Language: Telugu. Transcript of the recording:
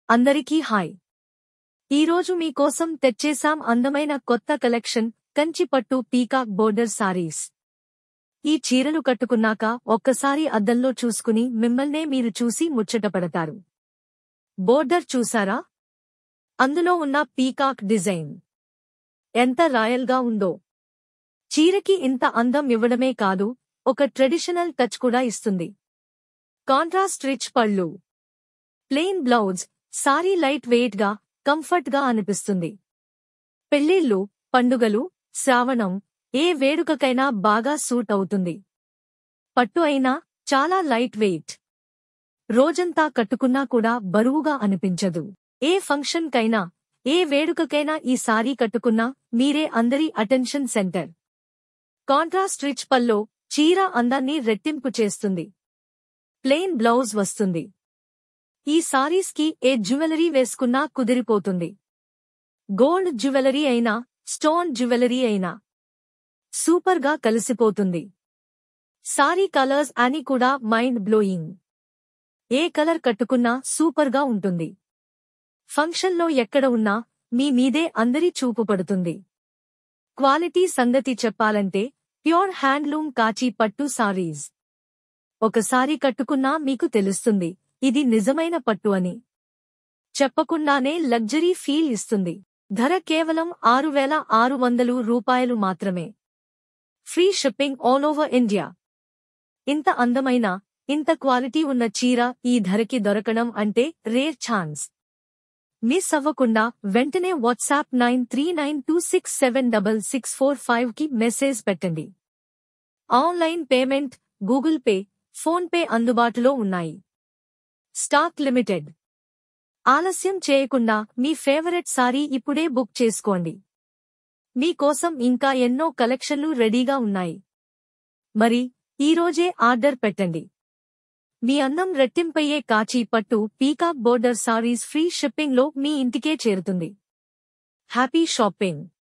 అందరికీ హాయ్. ఈరోజు మీకోసం తెచ్చేశాం అందమైన కొత్త కలెక్షన్ కంచి పట్టు పీకాక్ బోర్డర్ సారీస్. ఈ చీరలు కట్టుకున్నాక ఒక్కసారి అద్దంలో చూసుకుని మిమ్మల్నే మీరు చూసి ముచ్చటపడతారు. బోర్డర్ చూసారా? అందులో ఉన్న పీకాక్ డిజైన్ ఎంత రాయల్గా ఉందో. చీరకి ఇంత అందం ఇవ్వడమే కాదు, ఒక ట్రెడిషనల్ టచ్ కూడా ఇస్తుంది. కాంట్రాస్ట్ రిచ్ పళ్ళు, plain blouse, sorry light weight గా, కంఫర్ట్ గా అనిపిస్తుంది. పెళ్లిళ్లు, పండుగలు, శ్రావణం, ఏ వేడుకకైనా బాగా సూట్ అవుతుంది. పట్టు అయినా చాలా లైట్ వెయిట్. రోజంతా కట్టుకున్నా కూడా బరువుగా అనిపించదు. ఏ ఫంక్షన్ కైనా, ఏ వేడుకకైనా ఈ సారీ కట్టుకున్నా మీరే అందరి అటెన్షన్ సెంటర్. కాంట్రాస్ట్ రిచ్ పల్లో చీర అందాన్ని రెట్టింపు చేస్తుంది. ప్లెయిన్ బ్లౌజ్ వస్తుంది. ఈ సారీస్ కి ఏ జ్యువెలరీ వేసుకున్నా కుదిరిపోతుంది. గోల్డ్ జ్యువెలరీ అయినా, స్టోన్ జ్యువెలరీ అయినా సూపర్ గా కలిసిపోతుంది. సారీ కలర్స్ అని కూడా మైండ్ బ్లోయింగ్. ఏ కలర్ కట్టుకున్నా సూపర్ గా ఉంటుంది. ఫంక్షన్లో ఎక్కడ ఉన్నా మీ మీదే అందరి చూపు పడుతుంది. క్వాలిటీ సంగతి చెప్పాలంటే ప్యూర్ హ్యాండ్లూమ్ కాచి పట్టు సారీస్. ఒకసారి కట్టుకున్నా మీకు తెలుస్తుంది ఇది నిజమైన పట్టు అని. చెప్పకుండానే లగ్జరీ ఫీల్ ఇస్తుంది. ధర కేవలం 6,600 రూపాయలు మాత్రమే. Free shipping all over India. ఇంత అందమైన, ఇంత క్వాలిటీ ఉన్న చీర ఈ ధరకి దొరకడం అంటే రేర్ ఛాన్స్. మిస్ అవ్వకుండా వెంటనే వాట్సాప్ 9392676645 కి మెసేజ్ పెట్టండి. Online payment, Google pay, phone pay అందుబాటులో ఉన్నాయి. Stock limited. ఆలస్యం చేయకుండా మీ ఫేవరెట్ సారీ ఇప్పుడే బుక్ చేసుకోండి. మీకోసం ఇంకా ఎన్నో కలెక్షన్లు రెడీగా ఉన్నాయి. మరి ఈరోజే ఆర్డర్ పెట్టండి. మీ అందం రెట్టింపయ్యే కాచి పట్టు పీకాక్ బోర్డర్ సారీస్ ఫ్రీ షిప్పింగ్లో మీ ఇంటికే చేరుతుంది. Happy shopping.